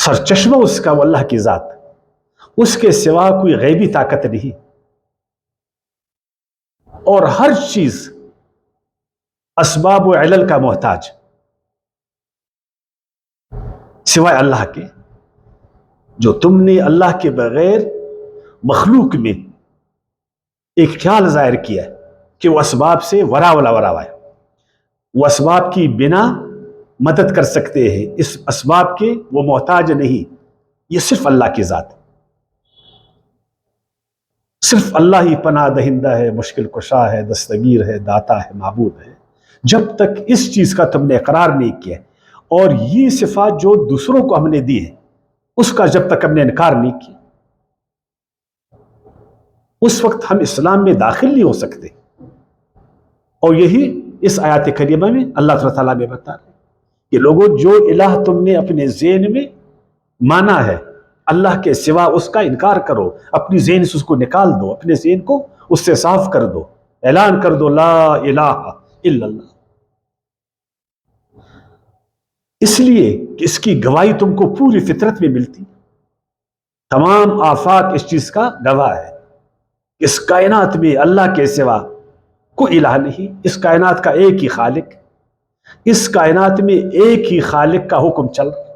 سرچشمہ اس کا وہ اللہ کی ذات، اس کے سوا کوئی غیبی طاقت نہیں، اور ہر چیز اسباب و علل کا محتاج سوائے اللہ کے، جو تم نے اللہ کے بغیر مخلوق میں ایک خیال ظاہر کیا ہے کہ وہ اسباب سے ورا ہے، وہ اسباب کی بنا مدد کر سکتے ہیں، اس اسباب کے وہ محتاج نہیں، یہ صرف اللہ کی ذات ہے، صرف اللہ ہی پناہ دہندہ ہے، مشکل کشا ہے، دستگیر ہے، داتا ہے، معبود ہے۔ جب تک اس چیز کا تم نے اقرار نہیں کیا اور یہ صفات جو دوسروں کو ہم نے دی ہے اس کا جب تک ہم نے انکار نہیں کیا، اس وقت ہم اسلام میں داخل نہیں ہو سکتے۔ اور یہی اس آیات کریمہ میں اللہ تعالیٰ نے بتا رہے کہ لوگوں، جو الہ تم نے اپنے ذہن میں مانا ہے اللہ کے سوا، اس کا انکار کرو، اپنی ذہن سے اس کو نکال دو، اپنے ذہن کو اس سے صاف کر دو، اعلان کر دو لا الہ الا اللہ، اس لیے کہ اس کی گواہی تم کو پوری فطرت میں ملتی، تمام آفاق اس چیز کا گواہ ہے، اس کائنات میں اللہ کے سوا کوئی الہ نہیں، اس کائنات کا ایک ہی خالق، اس کائنات میں ایک ہی خالق کا حکم چل رہا،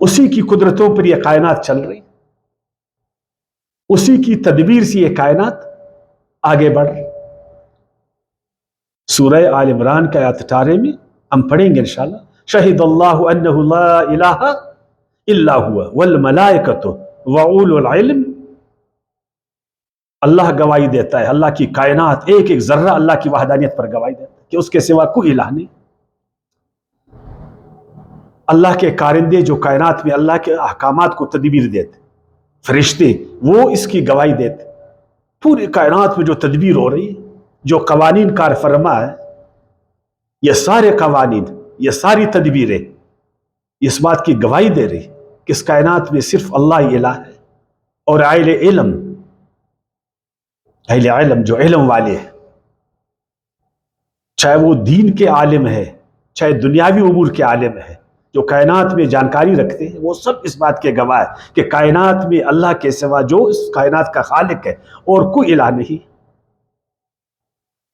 اسی کی قدرتوں پر یہ کائنات چل رہی، اسی کی تدبیر سے یہ کائنات آگے بڑھ رہی۔ سورہ آل عمران کا آیت 18 میں ہم پڑھیں گے انشاءاللہ، شہد اللہ انہ لا الہ الا ہوا والملائکۃ واولو العلم، اللہ گواہی دیتا ہے، اللہ کی کائنات ایک ایک ذرہ اللہ کی وحدانیت پر گواہی دیتا ہے کہ اس کے سوا کوئی الہ نہیں۔ اللہ کے کارندے جو کائنات میں اللہ کے احکامات کو تدبیر دیتے، فرشتے، وہ اس کی گواہی دیتے، پوری کائنات میں جو تدبیر ہو رہی ہے، جو قوانین کار فرما ہے، یہ سارے قوانین، یہ ساری تدبیریں اس بات کی گواہی دے رہی کہ اس کائنات میں صرف اللہ ہی الہ ہے۔ اور اہل علم جو علم والے ہیں، چاہے وہ دین کے عالم ہے، چاہے دنیاوی امور کے عالم ہے، جو کائنات میں جانکاری رکھتے ہیں، وہ سب اس بات کے گواہ ہے کہ کائنات میں اللہ کے سوا جو اس کائنات کا خالق ہے اور کوئی الہ نہیں۔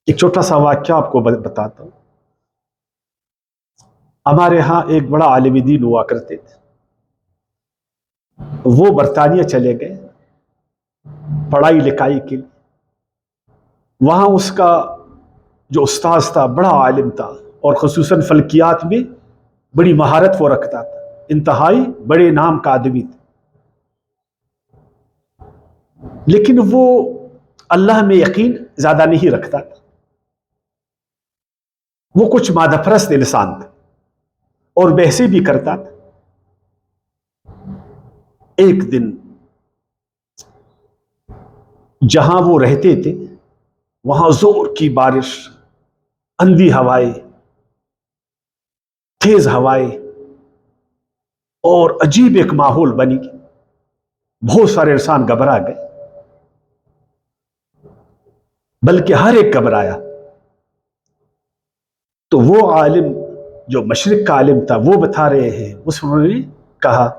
ایک چھوٹا سا واقعہ آپ کو بتاتا ہوں۔ ہمارے ہاں ایک بڑا عالم دین ہوا کرتے تھے، وہ برطانیہ چلے گئے پڑھائی لکھائی کے لیے، وہاں اس کا جو استاذ تھا بڑا عالم تھا، اور خصوصاً فلکیات میں بڑی مہارت وہ رکھتا تھا، انتہائی بڑے نام کا آدمی تھا، لیکن وہ اللہ میں یقین زیادہ نہیں رکھتا تھا، وہ کچھ مادہ پرست انسان تھا اور بحثیں بھی کرتا تھا۔ ایک دن جہاں وہ رہتے تھے وہاں زور کی بارش، اندھی ہوائیں، تیز ہوائیں، اور عجیب ایک ماحول بنی، بہت سارے انسان گھبرا گئے، بلکہ ہر ایک گھبرایا۔ تو وہ عالم جو مشرق کا عالم تھا وہ بتا رہے ہیں، اس نے کہا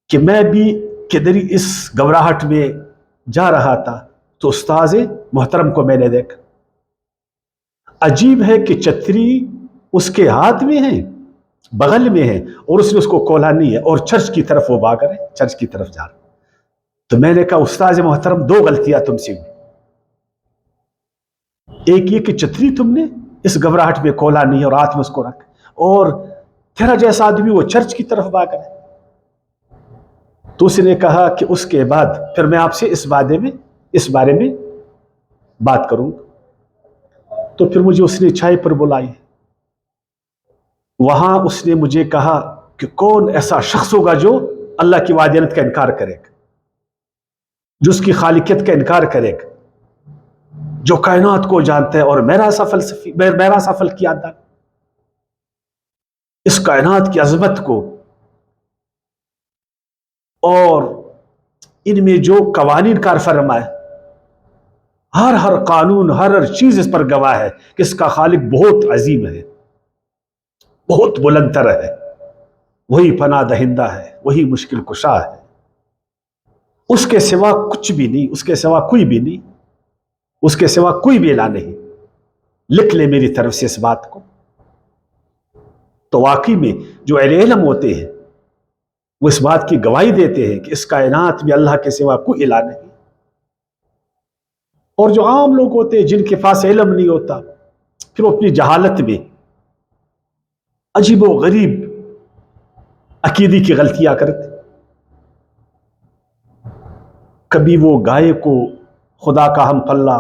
کہ میں بھی کدھر اس گھبراہٹ میں جا رہا تھا تو استاذ محترم کو میں نے دیکھا، عجیب ہے کہ چھتری اس کے ہاتھ میں ہے، بغل میں ہے، اور اس نے اس کو کھولا نہیں ہے، اور چرچ کی طرف وہ بھاگ رہے، چرچ کی طرف جا رہے۔ تو میں نے کہا استاذ محترم، دو غلطیاں تم سے ہوئی، ایک یہ کہ چھتری تم نے اس گھبراہٹ میں کھولا نہیں اور ہاتھ میں اس کو رکھ، اور تیرا جیسا آدمی وہ چرچ کی طرف بھاگ رہے۔ تو اس نے کہا کہ اس کے بعد پھر میں آپ سے اس بارے میں بات کروں۔ تو پھر مجھے اس نے چائے پر بلائی، وہاں اس نے مجھے کہا کہ کون ایسا شخص ہوگا جو اللہ کی وحدانیت کا انکار کرے گا، جو اس کی خالقیت کا انکار کرے گا، جو کائنات کو جانتا ہے، اور میرا سا فلکیات دان اس کائنات کی عظمت کو، اور ان میں جو قوانین کار فرما ہے، ہر قانون، ہر چیز اس پر گواہ ہے کہ اس کا خالق بہت عظیم ہے، بہت بلند تر ہے، وہی پناہ دہندہ ہے، وہی مشکل کشا ہے، اس کے سوا کچھ بھی نہیں، اس کے سوا کوئی بھی نہیں، اس کے سوا کوئی بھی الہ نہیں۔ لکھ لے میری طرف سے اس بات کو۔ تو واقعی میں جو اہل علم ہوتے ہیں وہ اس بات کی گواہی دیتے ہیں کہ اس کائنات میں اللہ کے سوا کوئی الہ نہیں۔ اور جو عام لوگ ہوتے ہیں جن کے پاس علم نہیں ہوتا، پھر وہ اپنی جہالت میں عجیب و غریب عقیدے کی غلطیاں کرتے۔ کبھی وہ گائے کو خدا کا ہم پلہ،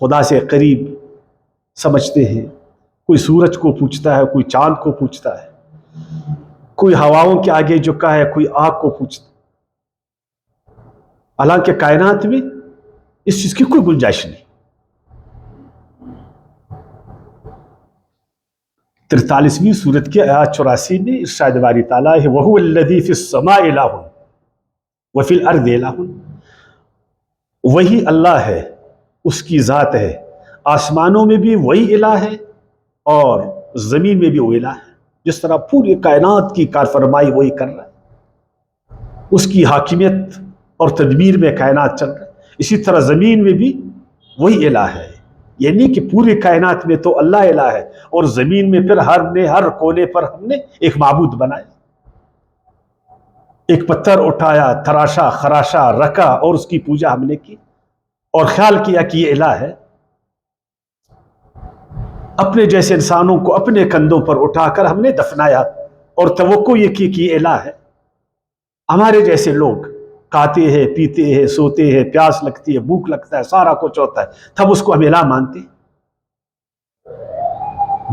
خدا سے قریب سمجھتے ہیں، کوئی سورج کو پوچھتا ہے، کوئی چاند کو پوچھتا ہے، کوئی ہواؤں کے آگے جھکا ہے، کوئی آگ کو پوچھتا ہے۔ حالانکہ کائنات میں اس چیز کی کوئی گنجائش نہیں۔ 43ویں سورت کی آیات 84 میں ارشاد باری تعالیٰ ہے وَهُوَ الَّذِي فِي السَّمَاءِ إِلَٰهٌ وَفِي الْأَرْضِ إِلَٰهٌ، وہی اللہ ہے، اس کی ذات ہے، آسمانوں میں بھی وہی الہ ہے اور زمین میں بھی وہ الہ ہے۔ جس طرح پوری کائنات کی کارفرمائی وہی کر رہا ہے، اس کی حاکمیت اور تدبیر میں کائنات چل رہا ہے، اسی طرح زمین میں بھی وہی الہ ہے۔ یعنی کہ پوری کائنات میں تو اللہ الہ ہے، اور زمین میں پھر ہر کونے پر ہم نے ایک معبود بنایا، ایک پتھر اٹھایا، تراشا، خراشا، رکھا اور اس کی پوجا ہم نے کی، اور خیال کیا کہ یہ الہ ہے۔ اپنے جیسے انسانوں کو اپنے کندھوں پر اٹھا کر ہم نے دفنایا اور توقع یہ کی کہ یہ الہ ہے۔ ہمارے جیسے لوگ کھاتے ہیں، پیتے ہیں، سوتے ہیں، پیاس لگتی ہے، بھوک لگتا ہے، سارا کچھ ہوتا ہے، تب اس کو ہم الہ مانتے۔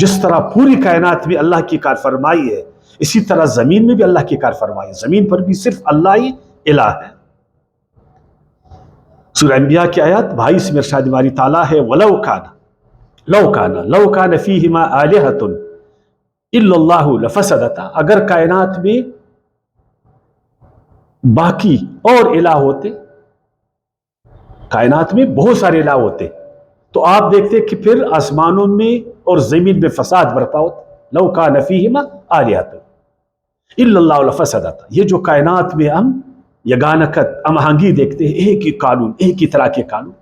جس طرح پوری کائنات میں اللہ کی کار فرمائی ہے، اسی طرح زمین میں بھی اللہ کی کار فرمائی ہے، زمین پر بھی صرف اللہ ہی الہ ہے۔ سورہ انبیاء کی آیات 22 میں ارشاد باری تعالیٰ ہے وَلَوْ كَانَ فِيهِمَا آلِهَةٌ إِلَّا اللَّهُ لَفَسَدَتَا، اگر کائنات میں باقی اور الہ ہوتے، کائنات میں بہت سارے الہ ہوتے، تو آپ دیکھتے کہ پھر آسمانوں میں اور زمین میں فساد برپا ہوتا۔ لَوْ كَانَ فِيهِمَا آلِهَةٌ إِلَّا اللَّهُ لَفَسَدَتَا، یہ جو کائنات میں ہم یگانکت، ہم آہنگی دیکھتے ہیں، ایک ہی قانون، ایک ہی طرح کے قانون،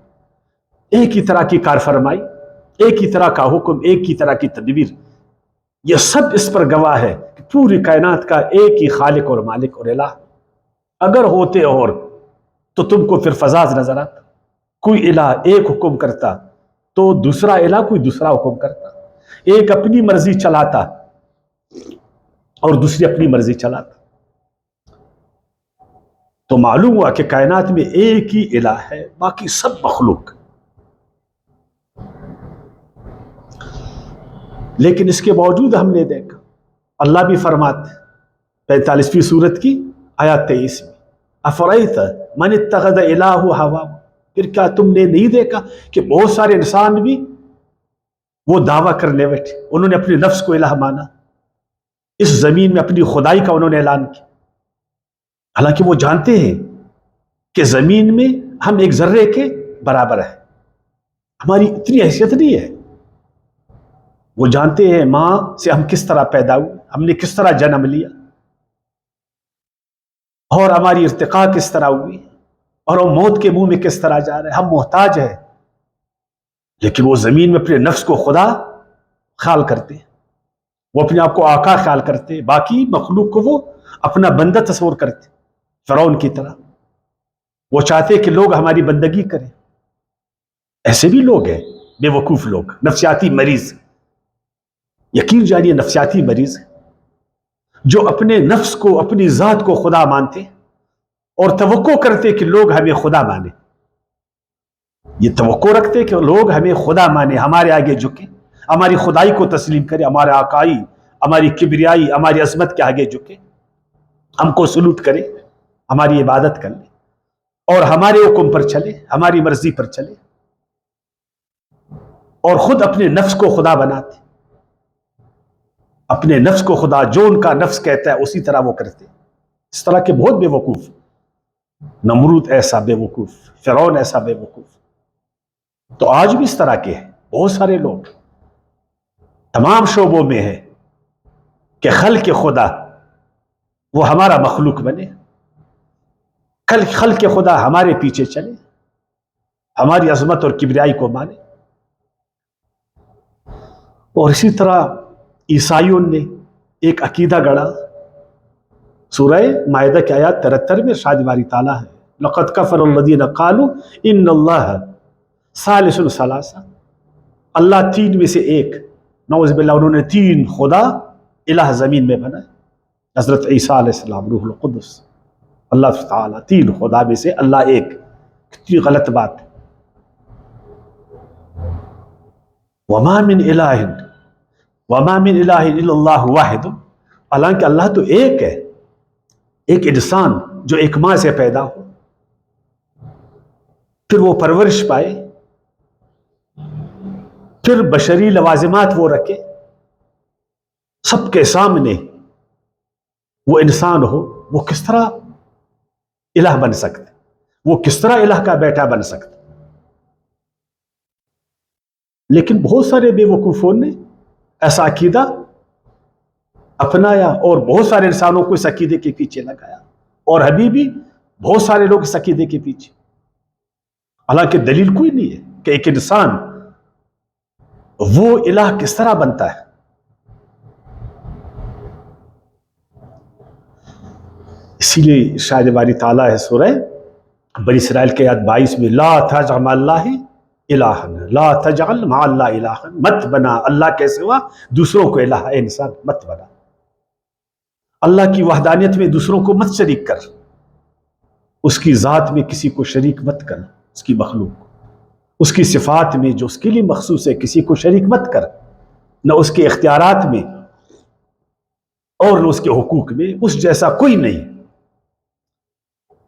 ایک ہی طرح کی کار فرمائی، ایک ہی طرح کا حکم، ایک ہی طرح کی تدبیر، یہ سب اس پر گواہ ہے کہ پوری کائنات کا ایک ہی خالق اور مالک اور الہ۔ اگر ہوتے اور تو تم کو پھر فزاز نظر آتا، کوئی الہ ایک حکم کرتا تو دوسرا الہ کوئی دوسرا حکم کرتا، ایک اپنی مرضی چلاتا اور دوسری اپنی مرضی چلاتا۔ تو معلوم ہوا کہ کائنات میں ایک ہی الہ ہے، باقی سب مخلوق۔ لیکن اس کے باوجود ہم نے دیکھا اللہ بھی فرماتے 45ویں سورت کی آیات 23 میں افرائیت من اتخذ الہ ہوا، پھر کیا تم نے نہیں دیکھا کہ بہت سارے انسان بھی وہ دعویٰ کرنے بیٹھے، انہوں نے اپنے نفس کو الہ مانا، اس زمین میں اپنی خدائی کا انہوں نے اعلان کیا، حالانکہ وہ جانتے ہیں کہ زمین میں ہم ایک ذرے کے برابر ہیں، ہماری اتنی حیثیت نہیں ہے۔ وہ جانتے ہیں ماں سے ہم کس طرح پیدا ہوئے، ہم نے کس طرح جنم لیا، اور ہماری ارتقاء کس طرح ہوئی، اور ہم موت کے منہ میں کس طرح جا رہے ہیں، ہم محتاج ہیں۔ لیکن وہ زمین میں اپنے نفس کو خدا خیال کرتے ہیں، وہ اپنے آپ کو آقا خیال کرتے ہیں، باقی مخلوق کو وہ اپنا بندہ تصور کرتے، فرعون کی طرح۔ وہ چاہتے کہ لوگ ہماری بندگی کریں۔ ایسے بھی لوگ ہیں بے وقوف لوگ، نفسیاتی مریض، یقین جانیے نفسیاتی مریض، جو اپنے نفس کو، اپنی ذات کو خدا مانتے اور توقع کرتے کہ لوگ ہمیں خدا مانے۔ یہ توقع رکھتے کہ لوگ ہمیں خدا مانے، ہمارے آگے جھکے، ہماری خدائی کو تسلیم کرے، ہمارے آقائی، ہماری کبریائی، ہماری عظمت کے آگے جھکے، ہم کو سلوٹ کرے، ہماری عبادت کر لے اور ہمارے حکم پر چلے، ہماری مرضی پر چلے، اور خود اپنے نفس کو خدا بناتے، اپنے نفس کو خدا، جو ان کا نفس کہتا ہے اسی طرح وہ کرتے۔ اس طرح کے بہت بے وقوف، نمرود ایسا بے وقوف، فرعون ایسا بے وقوف، تو آج بھی اس طرح کے ہیں بہت سارے لوگ، تمام شعبوں میں ہے کہ خلق خدا وہ ہمارا مخلوق بنے، کل خلق خدا ہمارے پیچھے چلے، ہماری عظمت اور کبریائی کو مانے۔ اور اسی طرح عیسائیوں نے ایک عقیدہ گڑھا، سورہ مائدہ کی آیات 73 میں ارشاد باری تعالیٰ ہے لَقَدْ كَفَرَ الَّذِينَ قَالُوا إِنَّ اللَّهَ ثَالِثُ ثَلَاثَةٍ، اللہ تین میں سے ایک، نعوذ باللہ انہوں نے تین خدا الہ زمین میں بنائے، حضرت عیسیٰ علیہ السلام، روح القدس، اللہ تعالیٰ، تین خدا میں سے اللہ ایک، کتنی غلط بات ہے۔ وَمَا مِنْ إِلَٰهٍ وَمَا مِنْ إِلَٰهٍ إِلَّا اللَّهُ وَاحِدٌ، حالانکہ اللہ تو ایک ہے، ایک انسان جو ایک ماں سے پیدا ہو، پھر وہ پرورش پائے، پھر بشری لوازمات وہ رکھے، سب کے سامنے وہ انسان ہو، وہ کس طرح الہ بن سکتے، وہ کس طرح الہ کا بیٹا بن سکتے؟ لیکن بہت سارے بے وقوفوں نے ایسا عقیدہ اپنایا اور بہت سارے انسانوں کو اس عقیدے کے پیچھے لگایا، اور ابھی بھی بہت سارے لوگ اس عقیدے کے پیچھے، حالانکہ دلیل کوئی نہیں ہے کہ ایک انسان وہ الہ کس طرح بنتا ہے۔ اسی لیے ارشاد باری تعالیٰ ہے سورہ بنی اسرائیل کے آیت 22 میں لا تجعل مع اللہ الہا، لا تجعل مع اللہ الہا، مت بنا اللہ کے سوا دوسروں کو الہ، اے انسان مت بنا، اللہ کی وحدانیت میں دوسروں کو مت شریک کر، اس کی ذات میں کسی کو شریک مت کر، اس کی مخلوق کو، اس کی صفات میں جو اس کے لیے مخصوص ہے کسی کو شریک مت کر، نہ اس کے اختیارات میں اور نہ اس کے حقوق میں، اس جیسا کوئی نہیں،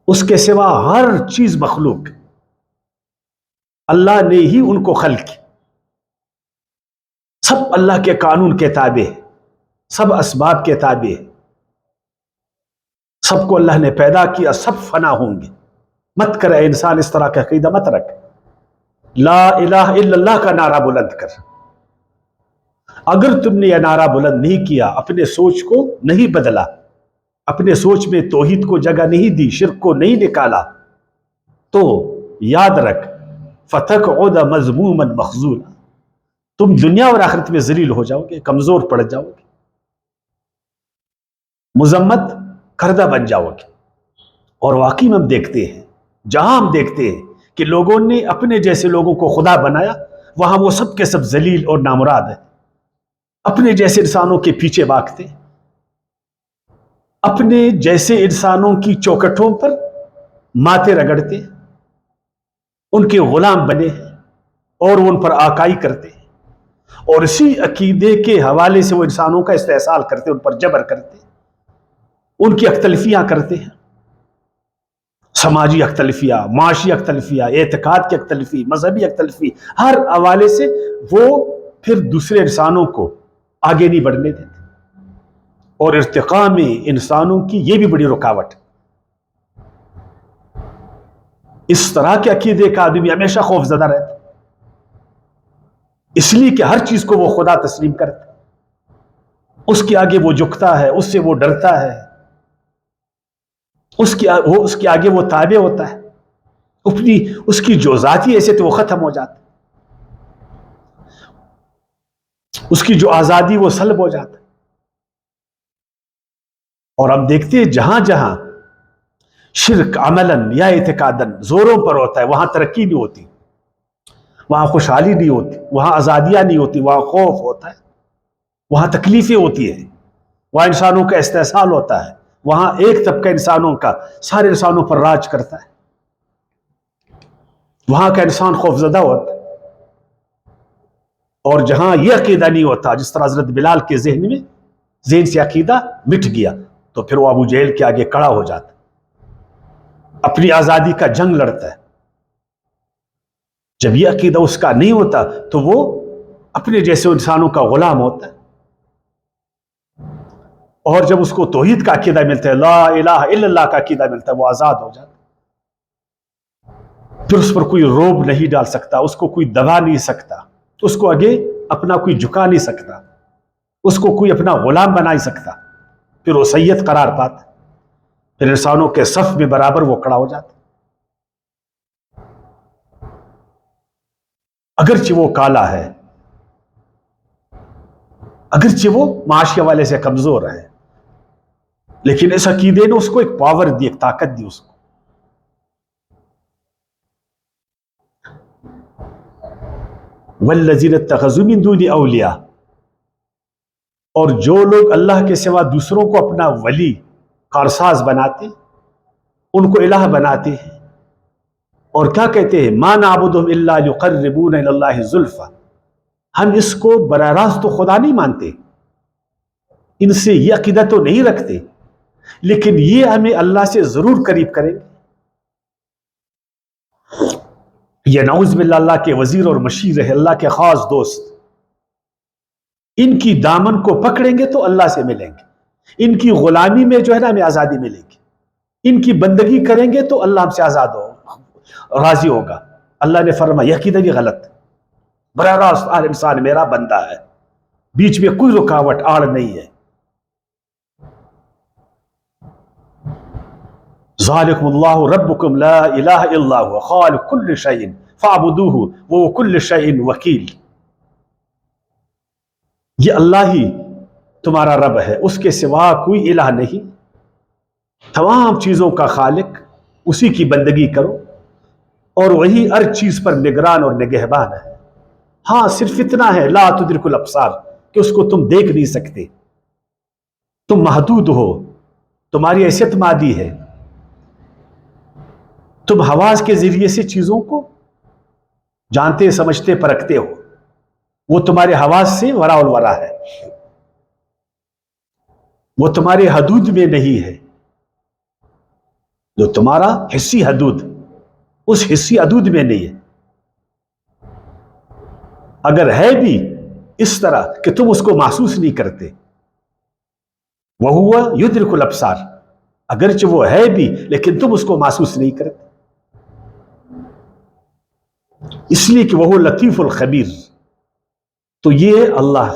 اس کے سوا ہر چیز مخلوق، اللہ نے ہی ان کو خلق، سب اللہ کے قانون کے تابع، سب اسباب کے تابع، سب کو اللہ نے پیدا کیا، سب فنا ہوں گے۔ مت کرے انسان اس طرح کا عقیدہ مت رکھ، لا الہ الا اللہ کا نعرہ بلند کر۔ اگر تم نے یہ نعرہ بلند نہیں کیا، اپنے سوچ کو نہیں بدلا، اپنے سوچ میں توحید کو جگہ نہیں دی، شرک کو نہیں نکالا، تو یاد رکھ فَتَقْعُدَ مَذْمُومًا مَخْذُولًا، تم دنیا اور آخرت میں ذلیل ہو جاؤ گے، کمزور پڑ جاؤ گے، مذمت کردہ بن جاؤ گے۔ اور واقعی میں ہم دیکھتے ہیں، جہاں ہم دیکھتے ہیں کہ لوگوں نے اپنے جیسے لوگوں کو خدا بنایا، وہاں وہ سب کے سب ذلیل اور نامراد ہیں، اپنے جیسے انسانوں کے پیچھے بھاگتے، اپنے جیسے انسانوں کی چوکٹوں پر ماتھے رگڑتے، ان کے غلام بنے اور وہ ان پر آقائی کرتے، اور اسی عقیدے کے حوالے سے وہ انسانوں کا استحصال کرتے، ان پر جبر کرتے، ان کی اختلافیاں کرتے ہیں، سماجی اختلافیہ، معاشی اختلافیہ، اعتقاد کی اختلافی، مذہبی اختلافی، ہر حوالے سے وہ پھر دوسرے انسانوں کو آگے نہیں بڑھنے دیتے، اور ارتقاء میں انسانوں کی یہ بھی بڑی رکاوٹ۔ اس طرح کے عقیدے کا آدمی ہمیشہ خوف زدہ رہتا، اس لیے کہ ہر چیز کو وہ خدا تسلیم کرتا، اس کے آگے وہ جھکتا ہے، اس سے وہ ڈرتا ہے، اس کے آگے وہ تابع ہوتا ہے، اس کی جو ذاتی حیثیت وہ ختم ہو جاتا، اس کی جو آزادی وہ سلب ہو جاتا۔ اور ہم دیکھتے ہیں جہاں جہاں شرک عملاً یا اعتقاداً زوروں پر ہوتا ہے، وہاں ترقی نہیں ہوتی، وہاں خوشحالی نہیں ہوتی، وہاں آزادیاں نہیں ہوتی، وہاں خوف ہوتا ہے، وہاں تکلیفیں ہوتی ہیں، وہاں انسانوں کا استحصال ہوتا ہے، وہاں ایک طبقہ انسانوں کا سارے انسانوں پر راج کرتا ہے، وہاں کا انسان خوف زدہ ہوتا ہے۔ اور جہاں یہ عقیدہ نہیں ہوتا، جس طرح حضرت بلال کے ذہن سے عقیدہ مٹ گیا، تو پھر وہ ابو جہل کے آگے کھڑا ہو جاتا، اپنی آزادی کا جنگ لڑتا ہے۔ جب یہ عقیدہ اس کا نہیں ہوتا تو وہ اپنے جیسے انسانوں کا غلام ہوتا ہے، اور جب اس کو توحید کا عقیدہ ملتا ہے، لا الہ الا اللہ کا عقیدہ ملتا ہے، وہ آزاد ہو جاتا ہے، پھر اس پر کوئی روب نہیں ڈال سکتا، اس کو کوئی دبا نہیں سکتا، اس کو آگے اپنا کوئی جھکا نہیں سکتا، اس کو کوئی اپنا غلام بنا نہیں سکتا، پھر وہ سید قرار پاتا۔ پھر انسانوں کے صف میں برابر وہ کھڑا ہو جاتا، اگرچہ وہ کالا ہے، اگرچہ وہ معاشی حوالے سے کمزور ہے، لیکن اس عقیدے نے اس کو ایک پاور دی، ایک طاقت دی اس کو. والذین اتخذوا من دون اولیاء، اور جو لوگ اللہ کے سوا دوسروں کو اپنا ولی کارساز بناتے، ان کو الہ بناتے ہیں، اور کیا کہتے ہیں ما نعبدهم الا ليقربونا الى اللہ زلفى، ہم اس کو براہ راست تو خدا نہیں مانتے، ان سے یہ عقیدہ تو نہیں رکھتے، لیکن یہ ہمیں اللہ سے ضرور قریب کریں گے. یہ نعوذ باللہ اللہ کے وزیر اور مشیر ہے، اللہ کے خاص دوست. ان کی دامن کو پکڑیں گے تو اللہ سے ملیں گے، ان کی غلامی میں جو ہے نا ہمیں آزادی ملے گی، ان کی بندگی کریں گے تو اللہ ہم سے آزاد ہو راضی ہوگا. اللہ نے فرمایا یہ عقیدہ بھی غلط، براہ راست ہر انسان میرا بندہ ہے، بیچ میں کوئی رکاوٹ آڑ نہیں ہے. ذالکم اللہ ربکم لا الہ الا هو خالق کل شیء فاعبدوہ وهو کل شیء وکیل. یہ اللہ ہی تمہارا رب ہے، اس کے سوا کوئی الہ نہیں، تمام چیزوں کا خالق، اسی کی بندگی کرو، اور وہی ہر چیز پر نگران اور نگہبان ہے. ہاں صرف اتنا ہے لا تدرک الابصار، کہ اس کو تم دیکھ نہیں سکتے، تم محدود ہو، تمہاری حیثیت مادی ہے، تم حواس کے ذریعے سے چیزوں کو جانتے سمجھتے پرکھتے ہو، وہ تمہارے حواس سے ورا الورا ہے، وہ تمہارے حدود میں نہیں ہے. جو تمہارا حصی حدود، اس حصی حدود میں نہیں ہے. اگر ہے بھی اس طرح کہ تم اس کو محسوس نہیں کرتے، وَهُوَ يُدْرِكُ الْأَبْصَارَ، اگرچہ وہ ہے بھی لیکن تم اس کو محسوس نہیں کرتے، اس لیے کہ وہ لطیف الخبیر. تو یہ اللہ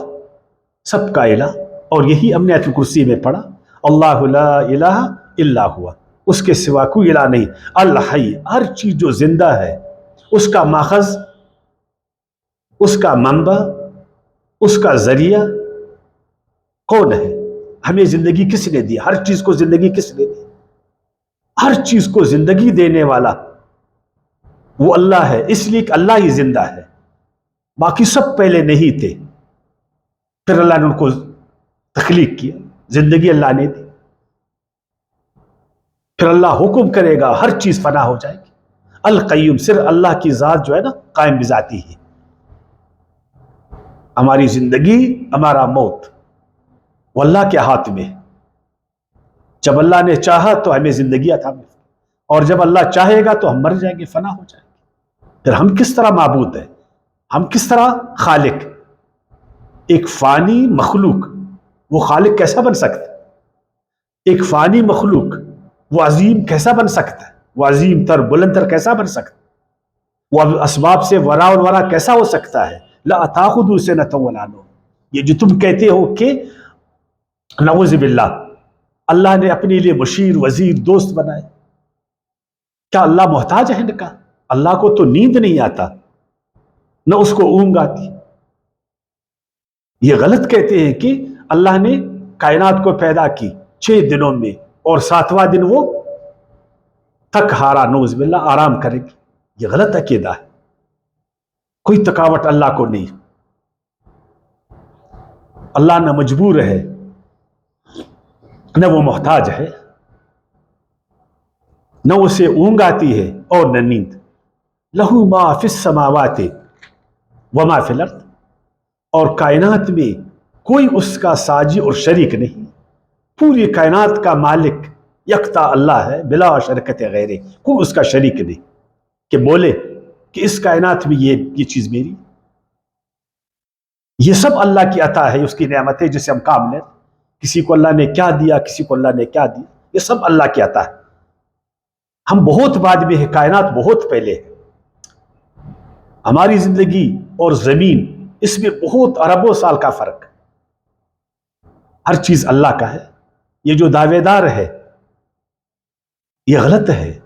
سب کا الہ، اور یہی ہم نے آیت الکرسی میں پڑھا، اللہ لا الہ الا ہوا، اس کے سوا کوئی الہ نہیں. الحی، ہر چیز جو زندہ ہے اس کا ماخذ، اس کا منبع، اس کا ذریعہ کون ہے؟ ہمیں زندگی کس نے دی؟ ہر چیز کو زندگی کس نے دی؟ ہر چیز کو زندگی دینے والا وہ اللہ ہے، اس لیے کہ اللہ ہی زندہ ہے، باقی سب پہلے نہیں تھے، پھر اللہ نے ان کو تخلیق کیا، زندگی اللہ نے دی، پھر اللہ حکم کرے گا ہر چیز فنا ہو جائے گی. القیوم، صرف اللہ کی ذات جو ہے نا قائم بذاتی ہے. ہماری زندگی، ہمارا موت وہ اللہ کے ہاتھ میں. جب اللہ نے چاہا تو ہمیں زندگی عطا ملی، اور جب اللہ چاہے گا تو ہم مر جائیں گے، فنا ہو جائیں گے. پھر ہم کس طرح معبود ہیں، ہم کس طرح خالق؟ ایک فانی مخلوق وہ خالق کیسا بن سکتا ہے؟ ایک فانی مخلوق وہ عظیم کیسا بن سکتا ہے؟ وہ عظیم تر بلند تر کیسا بن سکتا ہے؟ وہ اسباب سے ورا الورا کیسا ہو سکتا ہے؟ لا تاخذو سنۃ ولا نوم. یہ جو تم کہتے ہو کہ نعوذ باللہ اللہ نے اپنے لیے مشیر، وزیر، دوست بنائے، کیا اللہ محتاج ہے ان کا؟ اللہ کو تو نیند نہیں آتا، نہ اس کو اونگ آتی. یہ غلط کہتے ہیں کہ اللہ نے کائنات کو پیدا کی 6 دنوں میں اور 7واں دن وہ تھک ہارا، نعوذ باللہ آرام کرے گی. یہ غلط عقیدہ ہے. کوئی تھکاوٹ اللہ کو نہیں. اللہ نہ مجبور ہے، نہ وہ محتاج ہے، نہ اسے اونگ آتی ہے اور نہ نیند. لہو ما فی السماوات وما فی الارض، اور کائنات میں کوئی اس کا ساجی اور شریک نہیں. پوری کائنات کا مالک یکتا اللہ ہے، بلا شرکت غیرے، کوئی اس کا شریک نہیں کہ بولے کہ اس کائنات میں یہ چیز میری. یہ سب اللہ کی عطا ہے، اس کی نعمت ہے جسے ہم کام لیں. کسی کو اللہ نے کیا دیا، کسی کو اللہ نے کیا دیا، یہ سب اللہ کی عطا ہے. ہم بہت بعد میں ہیں، کائنات بہت پہلے ہے. ہماری زندگی اور زمین، اس میں بہت اربوں سال کا فرق. ہر چیز اللہ کا ہے. یہ جو دعوے دار ہے یہ غلط ہے.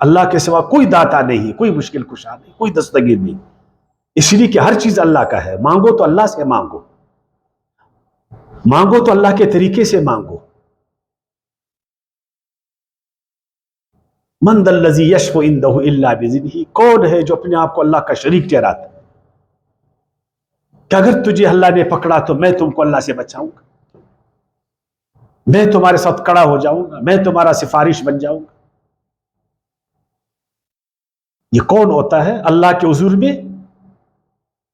اللہ کے سوا کوئی داتا نہیں، کوئی مشکل کشا نہیں، کوئی دستگیر نہیں، اس لیے کہ ہر چیز اللہ کا ہے. مانگو تو اللہ سے مانگو، مانگو تو اللہ کے طریقے سے مانگو. من ذا الذی یشفع عندہ الا باذنہ، کون ہے جو اپنے آپ کو اللہ کا شریک ٹھہراتا ہے کہ اگر تجھے اللہ نے پکڑا تو میں تم کو اللہ سے بچاؤں گا، میں تمہارے ساتھ کڑا ہو جاؤں گا، میں تمہارا سفارش بن جاؤں گا. یہ کون ہوتا ہے اللہ کے حضور میں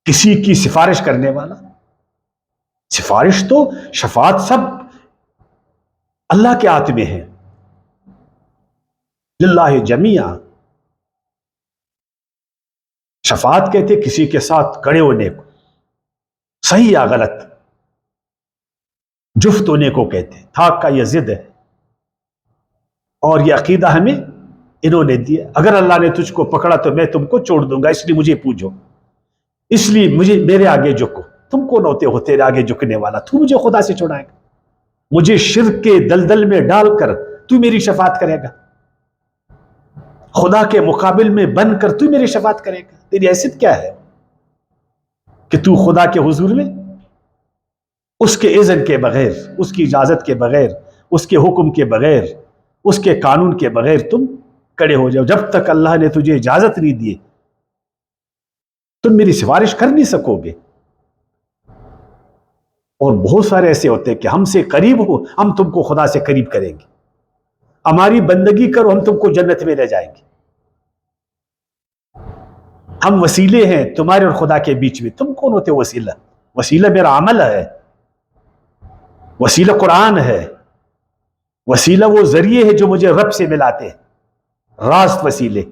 کسی کی سفارش کرنے والا؟ سفارش تو شفاعت سب اللہ کے ہاتھ میں ہے. للہ جمیعا. شفاعت کہتے کسی کے ساتھ کھڑے ہونے کو، صحیح یا غلط، جفت ہونے کو کہتے. تھاک کا یہ ضد ہے، اور یہ عقیدہ ہمیں انہوں نے دیا. اگر اللہ نے تجھ کو پکڑا تو میں تم کو چھوڑ دوں گا، اس لیے مجھے پوجو، اس لیے مجھے میرے آگے جھکو. تم کون ہوتے ہو تیرے آگے جھکنے والا؟ تو مجھے خدا سے چھڑائے گا، مجھے شرک کے دلدل میں ڈال کر تو میری شفاعت کرے گا، خدا کے مقابل میں بن کر تو میری شفاعت کرے گا. تیری حیثیت کیا ہے کہ تو خدا کے حضور میں اس کے اذن کے بغیر، اس کی اجازت کے بغیر، اس کے حکم کے بغیر، اس کے قانون کے بغیر تم کھڑے ہو جاؤ؟ جب تک اللہ نے تجھے اجازت نہیں دی تم میری سفارش کر نہیں سکو گے. اور بہت سارے ایسے ہوتے ہیں کہ ہم سے قریب ہو، ہم تم کو خدا سے قریب کریں گے، ہماری بندگی کرو، ہم تم کو جنت میں لے جائیں گے. ہم وسیلے ہیں تمہارے اور خدا کے بیچ میں. تم کون ہوتے ہو وسیلہ؟ وسیلہ میرا عمل ہے، وسیلہ قرآن ہے، وسیلہ وہ ذریعے ہے جو مجھے رب سے ملاتے ہیں، راست وسیلے.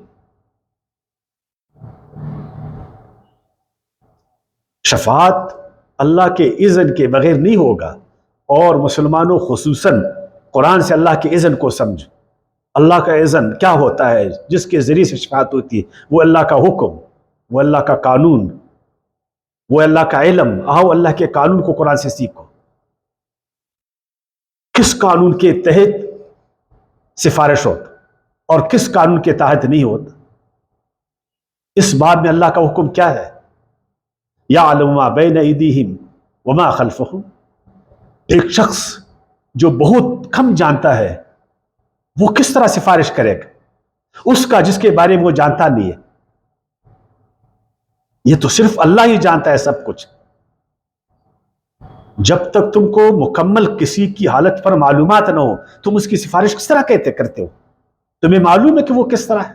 شفاعت اللہ کے اذن کے بغیر نہیں ہوگا. اور مسلمانوں خصوصاً قرآن سے اللہ کے اذن کو سمجھ. اللہ کا اذن کیا ہوتا ہے؟ جس کے ذریعے سے شفاعت ہوتی ہے وہ اللہ کا حکم، وہ اللہ کا قانون، وہ اللہ کا علم. آؤ اللہ کے قانون کو قرآن سے سیکھو. کس قانون کے تحت سفارش ہوتا اور کس قانون کے تحت نہیں ہوتا، اس باب میں اللہ کا حکم کیا ہے؟ یعلم ما بین ایدیہم وما خلفہم. ایک شخص جو بہت کم جانتا ہے وہ کس طرح سفارش کرے گا اس کا جس کے بارے میں وہ جانتا نہیں ہے؟ یہ تو صرف اللہ ہی جانتا ہے سب کچھ. جب تک تم کو مکمل کسی کی حالت پر معلومات نہ ہو تم اس کی سفارش کس طرح کرتے ہو؟ تمہیں معلوم ہے کہ وہ کس طرح ہے؟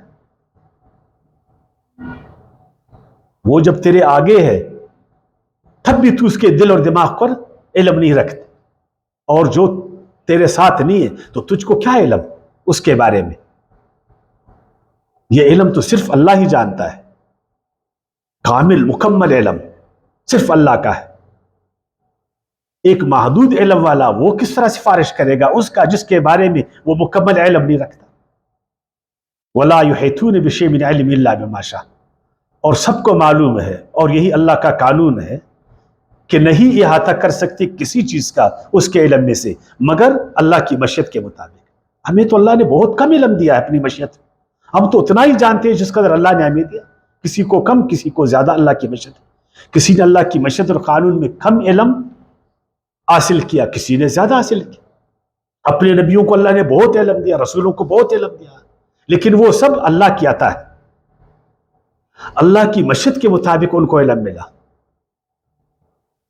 وہ جب تیرے آگے ہے تب بھی تو اس کے دل اور دماغ پر علم نہیں رکھتے، اور جو تیرے ساتھ نہیں ہے تو تجھ کو کیا علم اس کے بارے میں؟ یہ علم تو صرف اللہ ہی جانتا ہے. کامل مکمل علم صرف اللہ کا ہے. ایک محدود علم والا وہ کس طرح سفارش کرے گا اس کا جس کے بارے میں وہ مکمل علم نہیں رکھتا؟ وَلَا يُحِيطُونَ بِشَيْءٍ مِنْ عِلْمِهِ إِلَّا بِمَا شَاءَ. اور سب کو معلوم ہے، اور یہی اللہ کا قانون ہے کہ نہیں احاطہ کر سکتے کسی چیز کا اس کے علم میں سے مگر اللہ کی مشیت کے مطابق. ہمیں تو اللہ نے بہت کم علم دیا ہے اپنی مشیت. ہم تو اتنا ہی جانتے ہیں جس قدر اللہ نے ہمیں دیا، کسی کو کم کسی کو زیادہ اللہ کی مشیت. کسی نے اللہ کی مشیت اور قانون میں کم علم حاصل کیا، کسی نے زیادہ حاصل کیا. اپنے نبیوں کو اللہ نے بہت علم دیا، رسولوں کو بہت علم دیا، لیکن وہ سب اللہ کی عطا ہے. اللہ کی مشیت کے مطابق ان کو علم ملا.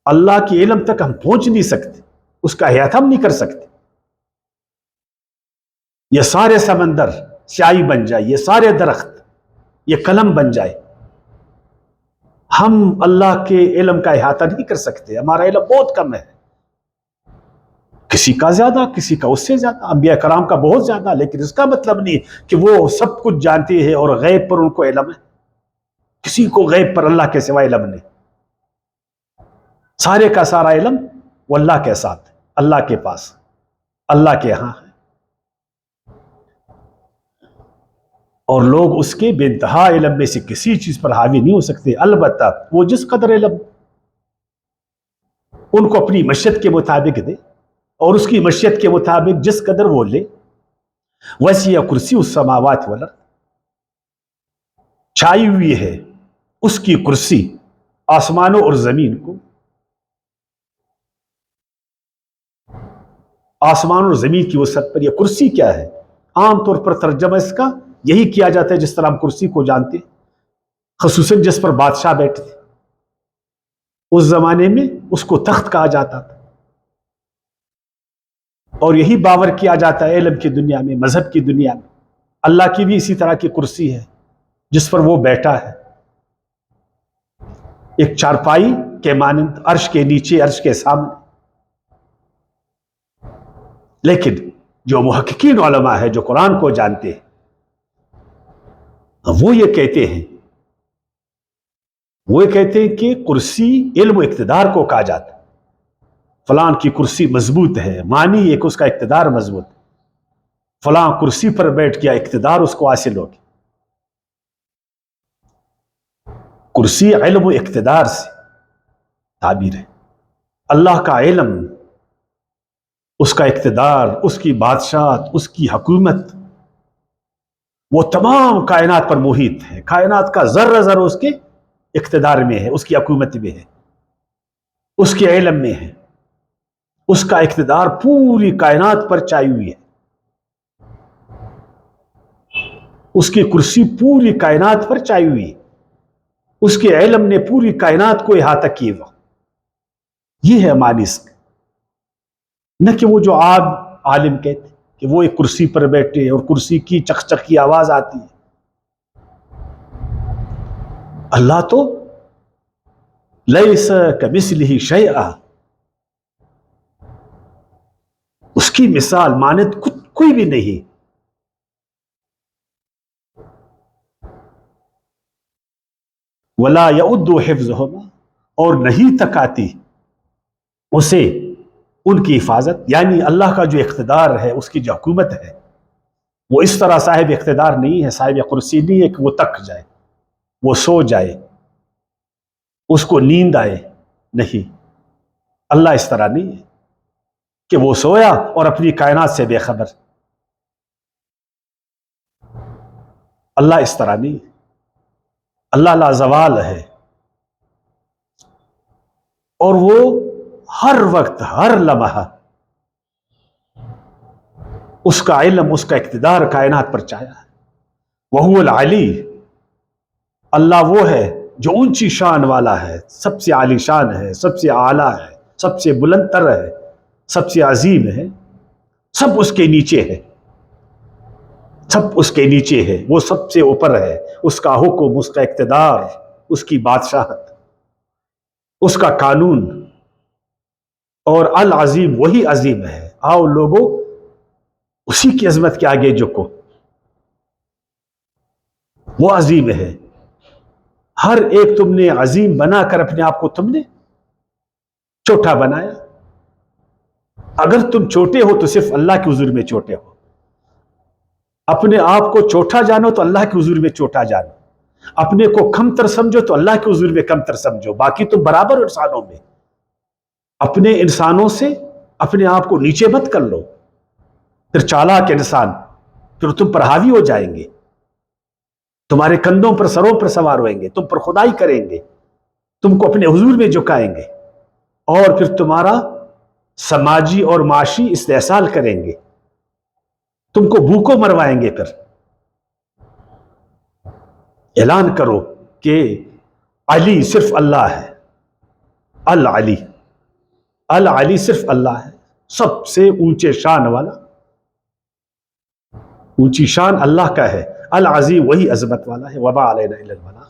اللہ کی علم تک ہم پہنچ نہیں سکتے، اس کا احاطہ ہم نہیں کر سکتے. یہ سارے سمندر سیاہی بن جائے، یہ سارے درخت یہ قلم بن جائے، ہم اللہ کے علم کا احاطہ نہیں کر سکتے. ہمارا علم بہت کم ہے، کسی کا زیادہ، کسی کا اس سے زیادہ، انبیاء کرام کا بہت زیادہ. لیکن اس کا مطلب نہیں کہ وہ سب کچھ جانتے ہیں اور غیب پر ان کو علم ہے. کسی کو غیب پر اللہ کے سوا علم نہیں. سارے کا سارا علم وہ اللہ کے ساتھ، اللہ کے پاس، اللہ کے ہاں ہے. اور لوگ اس کے بے انتہا علم میں سے کسی چیز پر حاوی نہیں ہو سکتے. البتہ وہ جس قدر علم ان کو اپنی مشیت کے مطابق دے، اور اس کی مشیت کے مطابق جس قدر وہ لے وسیع کرسی السماوات والارض، چھائی ہوئی ہے اس کی کرسی آسمانوں اور زمین کو. آسمان اور زمین کی وسعت پر. یہ کرسی کیا ہے؟ عام طور پر ترجمہ اس کا یہی کیا جاتا ہے جس طرح ہم کرسی کو جانتے ہیں، خصوصاً جس پر بادشاہ بیٹھے تھے اس زمانے میں اس کو تخت کہا جاتا تھا. اور یہی باور کیا جاتا ہے علم کی دنیا میں، مذہب کی دنیا میں. اللہ کی بھی اسی طرح کی کرسی ہے جس پر وہ بیٹھا ہے، ایک چارپائی کے مانند، عرش کے نیچے، عرش کے سامنے. لیکن جو محققین علماء ہے، جو قرآن کو جانتے ہیں، وہ یہ کہتے ہیں کہ کرسی علم و اقتدار کو کہا جاتا ہے. فلاں کی کرسی مضبوط ہے، معنی ایک اس کا اقتدار مضبوط ہے. فلاں کرسی پر بیٹھ گیا، اقتدار اس کو حاصل ہو گیا. کرسی علم و اقتدار سے تعبیر ہے. اللہ کا علم، اس کا اقتدار، اس کی بادشاہت، اس کی حکومت، وہ تمام کائنات پر محیط ہے. کائنات کا ذرہ ذرہ اس کے اقتدار میں ہے، اس کی حکومت میں ہے، اس کے علم میں ہے. اس کا اقتدار پوری کائنات پر چھائی ہوئی ہے. اس کی کرسی پوری کائنات پر چھائی ہوئی ہے. اس کے علم نے پوری کائنات کو احاطہ کیے ہوا. یہ ہے معنی اس کا. نہ کہ وہ جو عالم کہتے کہ وہ ایک کرسی پر بیٹھے اور کرسی کی چک چک کی آواز آتی ہے. اللہ تو لیس کمثلہ شیء، اس کی مثال مانند کوئی بھی نہیں. ولا یعد حفظہما، اور نہیں تک آتی اسے ان کی حفاظت. یعنی اللہ کا جو اقتدار ہے، اس کی جو حکومت ہے، وہ اس طرح صاحب اقتدار نہیں ہے، صاحب کرسی نہیں ہے کہ وہ تک جائے، وہ سو جائے، اس کو نیند آئے. نہیں، اللہ اس طرح نہیں ہے کہ وہ سویا اور اپنی کائنات سے بے خبر. اللہ اس طرح نہیں ہے. اللہ لازوال ہے، اور وہ ہر وقت، ہر لمحہ اس کا علم، اس کا اقتدار کائنات پر چھایا ہے. وہو العلی، اللہ وہ ہے جو اونچی شان والا ہے، سب سے عالی شان ہے، سب سے اعلیٰ ہے، سب سے بلند تر ہے، سب سے عظیم ہے. سب اس کے نیچے ہے، سب اس کے نیچے ہے، وہ سب سے اوپر ہے. اس کا حکم، اس کا اقتدار، اس کی بادشاہت، اس کا قانون. اور العظیم، وہی عظیم ہے. آؤ لوگوں اسی کی عظمت کے آگے جھکو. وہ عظیم ہے. ہر ایک تم نے عظیم بنا کر اپنے آپ کو تم نے چھوٹا بنایا. اگر تم چھوٹے ہو تو صرف اللہ کے حضور میں چھوٹے ہو. اپنے آپ کو چھوٹا جانو تو اللہ کے حضور میں چھوٹا جانو. اپنے کو کم تر سمجھو تو اللہ کے حضور میں کم تر سمجھو. باقی تم برابر انسانوں میں. اپنے انسانوں سے اپنے آپ کو نیچے مت کر لو، پھر چالاک انسان پھر تم پر حاوی ہو جائیں گے، تمہارے کندھوں پر، سروں پر سوار ہوئیں گے، تم پر خدائی کریں گے، تم کو اپنے حضور میں جھکائیں گے، اور پھر تمہارا سماجی اور معاشی استحصال کریں گے، تم کو بھوکوں مروائیں گے. پھر اعلان کرو کہ علی صرف اللہ ہے. العلی، العلی صرف اللہ ہے، سب سے اونچے شان والا. اونچی شان اللہ کا ہے. العظیم، وہی عظمت والا ہے. وما علینا الا البلاغ.